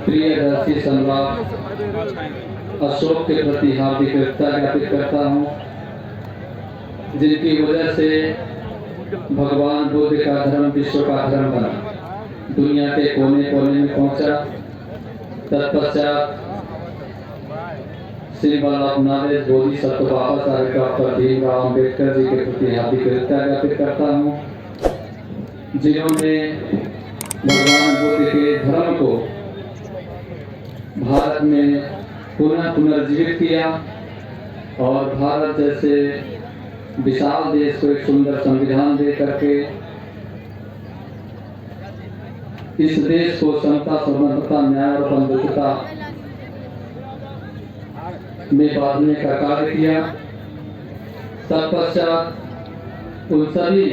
प्रियदर्शी सम्राट अशोक के प्रति हार्दिक कृतज्ञता ज्ञापित करता हूँ, जिनकी वजह से भगवान बुद्ध का धर्म विश्व का धर्म बना, दुनिया के कोने कोने में पहुंचा। तत्पश्चात symbol of knowledge Bodhisattva Baba Saheb doctor Bhimrao Ambedkar ji के प्रति हार्दिक कृतज्ञता ज्ञापित करता हूँ, जिन्होंने भगवान बुद्ध के धर्म को भारत में पुनर्जीवित किया और भारत जैसे विशाल देश को एक सुंदर संविधान दे करके इस देश को समता, समानता, न्याय और बंधुता में बांधने का कार्य किया। तत्पश्चात उन सभी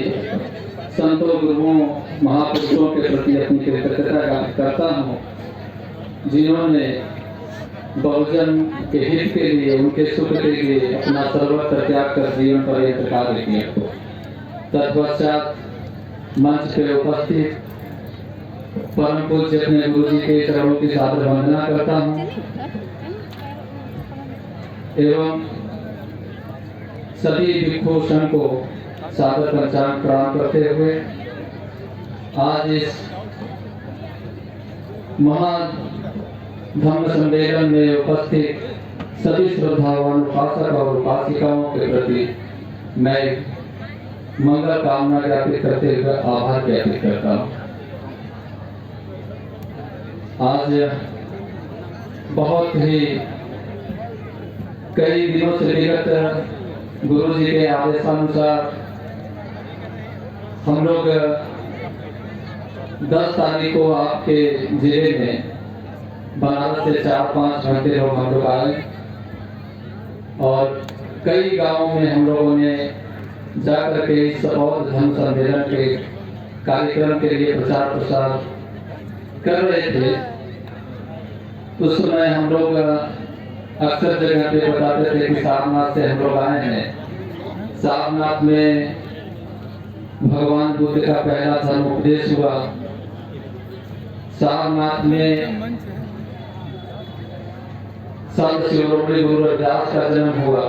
संतों, गुरुओं, महापुरुषों के प्रति अपनी कृतज्ञता ज्ञापित करता हूँ, जिन्होंने बहुजन के हित के लिए, उनके सुख के लिए अपना सर्वत्र त्याग कर जीवन पर्यंत कार्य किया। तत्पश्चात मंच पे उपस्थित परम पूज्य अपने गुरु जी के चरणों की सादर वंदना करता हूँ एवं सभी भिक्षुओं को सादर प्रणाम करते हुए आज इस महा धम्म सम्मेलन में उपस्थित सभी श्रद्धावान उपासक और उपासिकाओं के प्रति मैं मंगल कामना ज्ञापित करते हुए आभार ज्ञापित करता हूँ। आज बहुत ही कई दिनों से विगत गुरु जी के आदेशानुसार हम लोग 10 तारीख को आपके जिले में बनारस से 4-5 घंटे लोग हम लोग आए और कई गांवों में हम लोगों ने जाकर के इस बौद्ध धर्म सम्मेलन के कार्यक्रम के लिए प्रचार प्रसार कर रहे थे। उस समय हम लोग अक्सर जगह पे बताते थे कि सारनाथ से हम लोग आए हैं। सारनाथ में भगवान बुद्ध का पहला धर्म उपदेश हुआ। सारनाथ में संत शिरोमणि गुरु रविदास का जन्म हुआ।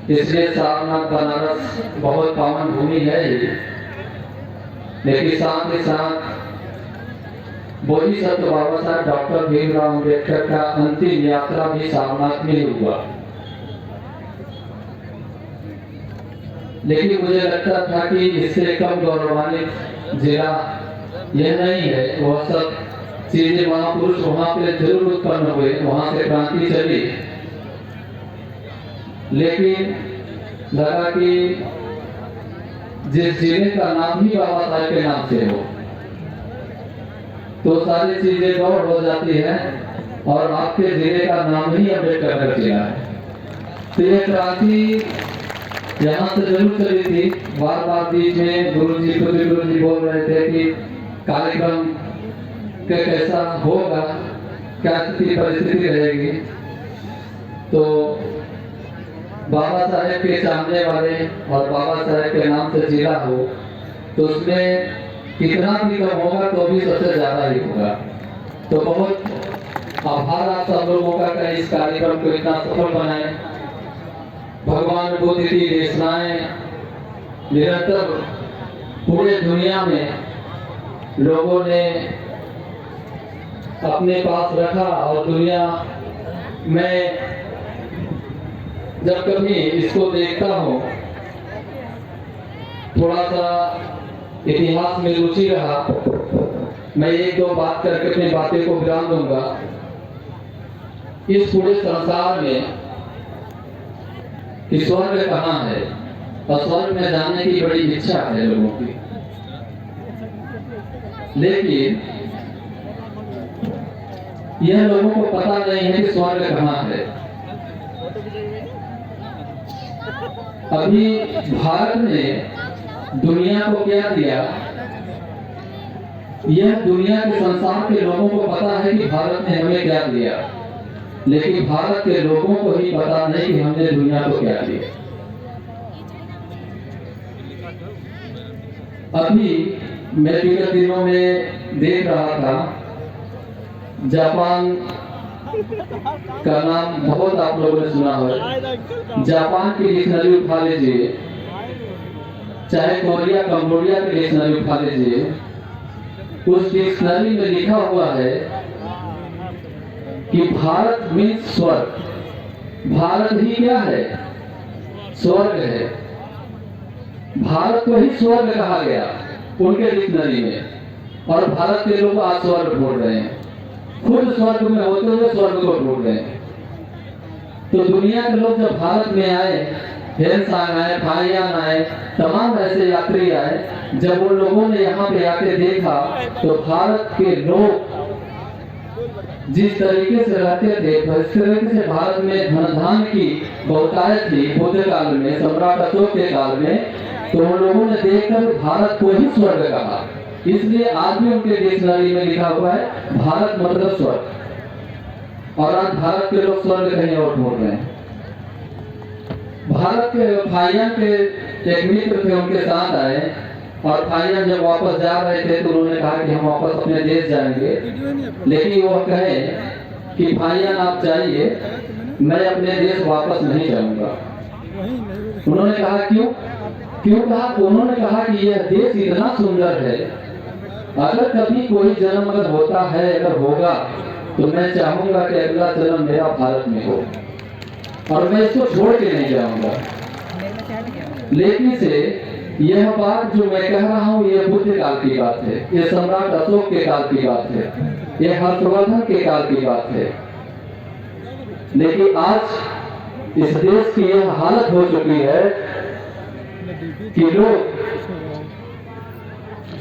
इसलिए सारनाथ बनारस बहुत पावन भूमि है ही, लेकिन साथ ही साथ बोधिसत्व बाबा साहब डॉक्टर भीमराव अम्बेडकर का अंतिम यात्रा भी सारनाथ में हुआ। लेकिन मुझे लगता था कि इससे कम गौरवान्वित जिला यह नहीं है। वह सब चीजें महापुरुष वहां पे जरूर उत्पन्न हुए, वहां से क्रांति चली, लेकिन लगा कि जिस जिले का नाम ही बाबा साहब के नाम से हो तो सारी चीजें गौर हो जाती है और आपके जिले का नाम ही अम्बेडकर का जिला है। तो यह क्रांति यहाँ से जरूर चली थी। बार बार बीच में गुरु जी बोल रहे थे कि कार्यक्रम के कैसा होगा, क्या स्थिति परिस्थिति रहेगी। तो बाबा साहेब के चाहने वाले और बाबा साहेब के नाम से जिला हो तो उसमें कितना भी कम होगा तो भी सबसे ज्यादा ही होगा। तो बहुत आभार आप सब लोगों का इस कार्यक्रम को इतना सफल बनाए। भगवान बुद्ध की देशनाएं निरंतर पूरे दुनिया में लोगों ने अपने पास रखा और दुनिया में जब कभी इसको देखता हूँ, थोड़ा सा इतिहास में रुचि रहा, मैं 1-2 बात करके अपनी बातें को विराम दूंगा। इस पूरे संसार में कि स्वर्ग कहाँ है और स्वर्ग में जाने की बड़ी इच्छा है लोगों की, लेकिन यह लोगों को पता नहीं है कि स्वर्ग कहाँ है। अभी भारत ने दुनिया को क्या दिया, यह दुनिया के संसार के लोगों को पता है कि भारत ने हमें क्या दिया, लेकिन भारत के लोगों को ही पता नहीं कि हमने दुनिया को क्या दिया। अभी मैं विगत दिनों में देख रहा था जापान का नाम बहुत आप लोगों ने सुना होगा। जापान की डिक्शनरी उठा लीजिए, चाहे कोरिया कंबोडिया की डिक्शनरी उठा लीजिए, उस डिक्शनरी में लिखा हुआ है कि भारत मीन्स स्वर्ग। भारत ही क्या है? स्वर्ग है। भारत को ही स्वर्ग कहा गया उनके डिक्शनरी में, और भारत के लोग आज स्वर्ग ढूंढ रहे हैं, खुद स्वर्ग में होते हुए स्वर्ग को ढूंढ रहे हैं। तो दुनिया के लोग जब भारत में आए, हेनसांग आए, फाइयान आए, तमाम ऐसे यात्री आए, जब उन लोगों ने यहाँ पे आके देखा तो भारत के लोग जिस तरीके से रहते थे, इस तरीके से भारत में धन धान की बहुतायत थी बुद्ध काल में, सम्राट अशोक के काल में, तो उन लोगों ने देखकर भारत को ही स्वर्ग कहा। इसलिए आज भी उनके डिक्शनरी में लिखा हुआ है भारत मतलब स्वर्ग। और आज भारत के लोग स्वर्ग कहीं और ढूंढ रहे हैं। भारत के फाइयान के एक मित्र थे, उनके साथ आए, और फाइयान जब वापस जा रहे थे तो उन्होंने कहा कि हम वापस अपने देश जाएंगे, लेकिन वो कहे कि फाइयान आप जाइए, मैं अपने देश वापस नहीं जाऊंगा। उन्होंने कहा क्यों? क्यों कहा? उन्होंने कहा कि यह देश इतना सुंदर है, अगर कभी कोई जन्म अगर होता है, अगर होगा, तो मैं चाहूंगा कि अगला जन्म मेरा भारत में हो, और मैं इसको छोड़ के नहीं जाऊंगा। लेकिन से यह बात जो मैं कह रहा हूँ, यह बुद्ध काल की बात है, यह सम्राट अशोक के काल की बात है, यह हर्षवर्धन के काल की बात है। लेकिन आज इस देश की यह हालत हो चुकी है कि लोग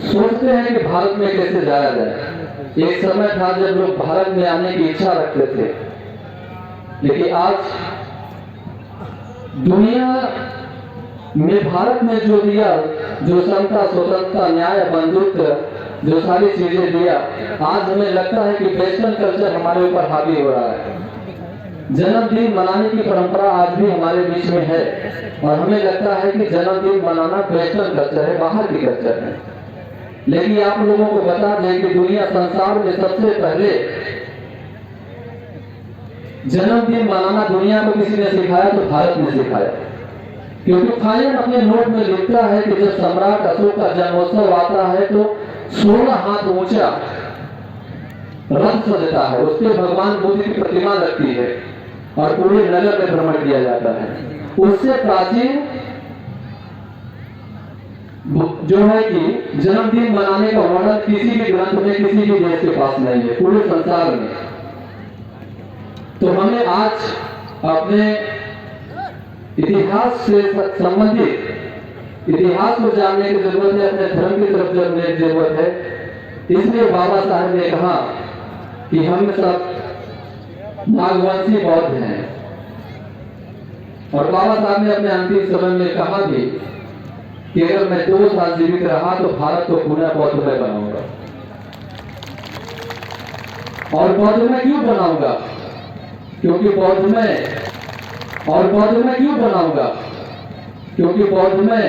सोचते हैं कि भारत में कैसे जाया जाए। एक समय था जब लोग भारत में आने की इच्छा रखते थे, लेकिन आज दुनिया में भारत में जो दिया, जो समता, स्वतंत्रता, न्याय, बंधुत्व, जो सारी चीजें दिया, आज हमें लगता है कि वेस्टर्न कल्चर हमारे ऊपर हावी हो रहा है। जन्मदिन मनाने की परंपरा आज भी हमारे बीच में है, और हमें लगता है कि जन्मदिन मनाना वेस्टर्न कल्चर है, बाहर की कल्चर है। लेकिन आप लोगों को बता दें कि दुनिया संसार में सबसे पहले जन्मदिन मनाना दुनिया को किसी ने सिखाया तो भारत ने सिखाया। क्योंकि फाइयान अपने नोट में लिखता है कि जब सम्राट अशोक का जन्मोत्सव आता है तो 16 हाथ ऊंचा रथ सजता है, उस पर भगवान बुद्ध की प्रतिमा लगती है, और पूरे नगर में भ्रमण किया जाता है। उससे प्राचीन जो है कि जन्मदिन मनाने का वर्णन किसी भी ग्रंथ में, किसी भी देश के पास नहीं है, पूरे संसार में। तो हमें आज अपने इतिहास से संबंधित इतिहास को जानने की जरूरत है, अपने धर्म की तरफ जानने की जरूरत है। इसलिए बाबा साहब ने कहा कि हम सब नागवंशी बौद्ध हैं, और बाबा साहब ने अपने अंतिम समय में कहा भी कि अगर मैं 2 साल जीवित रहा तो भारत को पुनः बौद्धमय बनाऊंगा। और बौद्धमय क्यों बनाऊंगा? क्योंकि बौद्धमय, और बौद्धमय क्यों बनाऊंगा? क्योंकि बौद्धमय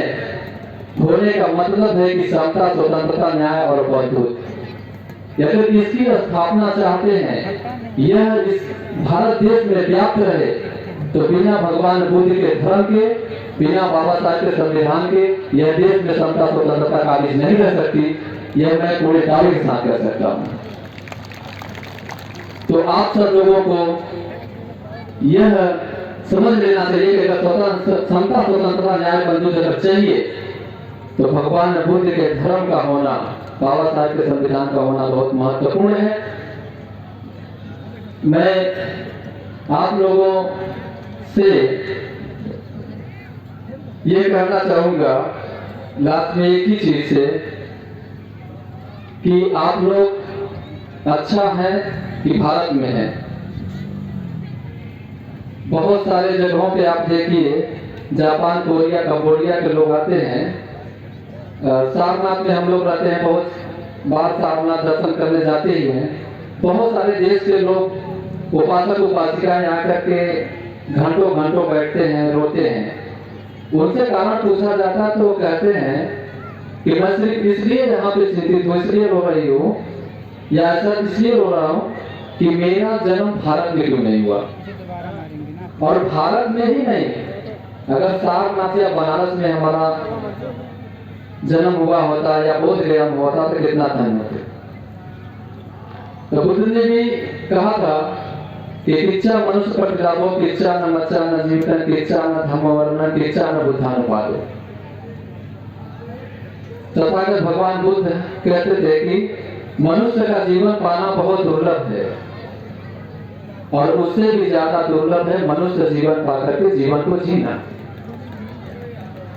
होने का मतलब है कि समता, स्वतंत्रता, न्याय और बौद्धत्व। अगर इसकी स्थापना चाहते हैं, यह इस भारत देश में व्याप्त रहे, तो बिना भगवान बुद्ध के धर्म के, बिना बाबा साहब के संविधान के यह देश में समता, स्वतंत्रता काबिज नहीं रह सकती। यह मैं पूरे दावे के साथ कह सकता हूं। तो आप सब लोगों को यह समझ लेना चाहिए कि अगर समता, स्वतंत्रता, न्याय, बंधुत्व अगर चाहिए तो भगवान बुद्ध के धर्म का होना, बाबा साहब के संविधान का होना बहुत महत्वपूर्ण है। मैं आप लोगों से ये कहना चाहूंगा लास्ट में एक ही चीज से कि आप लोग अच्छा है कि भारत में है। बहुत सारे जगहों पे आप देखिए, जापान, कोरिया, कंबोडिया के लोग आते हैं। सारनाथ में हम लोग रहते हैं, बहुत बार सारनाथ दर्शन करने जाते ही हैं। बहुत सारे देश के लोग उपासक उपासिकाएं आकर के घंटों घंटों बैठते हैं, रोते हैं। उनसे कारण पूछा जाता तो वो कहते हैं कि मैं सिर्फ इसलिए यहाँ पे चिंतित हूँ, इसलिए रो रही हूँ, या ऐसा इसलिए रो रहा हूँ कि मेरा जन्म भारत में क्यों नहीं हुआ। और भारत में ही नहीं, अगर सारनाथ या बनारस में हमारा जन्म हुआ होता या बोध गया होता तो कितना धन्य होते। तो बुद्ध ने भी कहा था कि किच्चा मनुष्य प्रतिलाभो, किच्चा न मच्चा न जीवन, किच्चा न धर्मवर्ण, किच्चा न बुद्धानुपादो। तथागत भगवान बुद्ध कहते थे कि मनुष्य का जीवन पाना बहुत दुर्लभ है, और उससे भी ज्यादा दुर्लभ है मनुष्य जीवन पाकर के जीवन को जीना,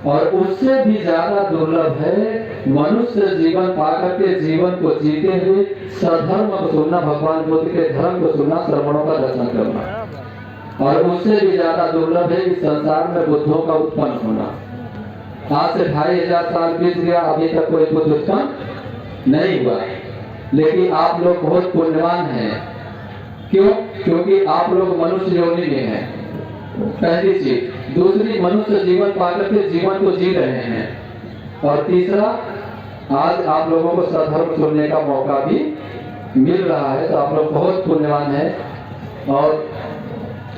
और उससे भी ज्यादा दुर्लभ है मनुष्य जीवन पाकर के जीवन को जीते हुए सधर्म को सुनना, भगवान बुद्ध के धर्म को सुनना, श्रवणों का दर्शन करना। और उससे भी ज्यादा दुर्लभ है इस संसार में बुद्धों का उत्पन्न होना। आज से 2500 साल बीत गया, अभी तक कोई बुद्ध उत्पन्न नहीं हुआ। लेकिन आप लोग बहुत पुण्यवान हैं। क्यों? क्योंकि आप लोग मनुष्य योनि में हैं, पहली चीज। दूसरी, मनुष्य जीवन पाकर के जीवन को जी रहे हैं। और तीसरा, आज आप लोगों को सधर्म सुनने का मौका भी मिल रहा है, तो आप लोग बहुत पुण्यवान हैं। और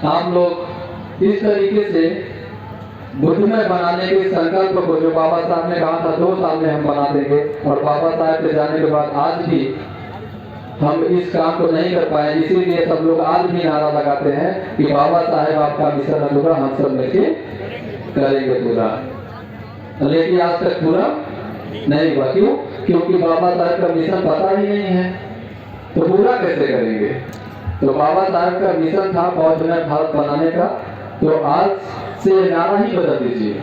आप लोग इस तरीके से बुद्धमय बनाने के संकल्प को, जो बाबा साहब ने कहा था 2 साल में हम बना देंगे, और बाबा साहब के जाने के बाद आज भी हम इस काम को नहीं कर पाए, इसीलिए सब लोग आज भी नारा लगाते हैं कि बाबा साहेब आपका मिशन अधूरा, हम सब मिलके करेंगे पूरा। लेकिन आज तक पूरा नहीं हुआ। क्यों? क्योंकि बाबा साहेब का मिशन पता ही नहीं है, तो पूरा कैसे करेंगे। तो बाबा साहेब का मिशन था बौद्धमय भारत बनाने का, तो आज से नारा ही बदल दीजिए।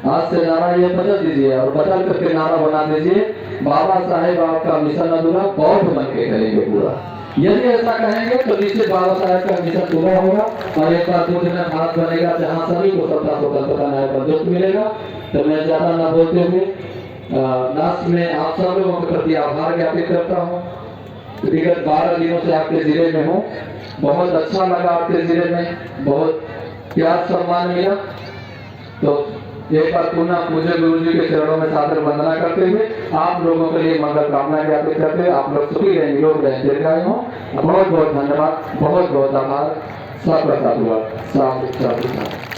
आज से नारा ये बदल दीजिए और बदल करके नारा बना दीजिए, बाबा साहेब आपका मिशन अधूरा, बौद्ध बन के करेंगे पूरा। यदि ऐसा कहेंगे तो निश्चित बाबा साहेब का मिशन पूरा होगा, और एक बार बुद्धमय भारत बनेगा जहाँ सभी को सत्ता स्वतंत्रता न्याय बंधुत्व मिलेगा। तो मैं ज्यादा न बोलते हुए लास्ट में आप सब लोगों के प्रति आभार ज्ञापित करता हूँ। विगत 12 दिनों से आपके जिले में हूँ, बहुत अच्छा लगा, आपके जिले में बहुत प्यार सम्मान मिला। तो एक बार पुनः पूज्य गुरु जी के चरणों में सादर वंदना करते हुए आप लोगों के लिए मंगल कामना ज्ञापित करते हुए आप लोग सुखी रहें, निरोग रहें, दीर्घायु हों। बहुत बहुत धन्यवाद, बहुत बहुत आभार। सब प्रसाद हुआ। साधु साधु।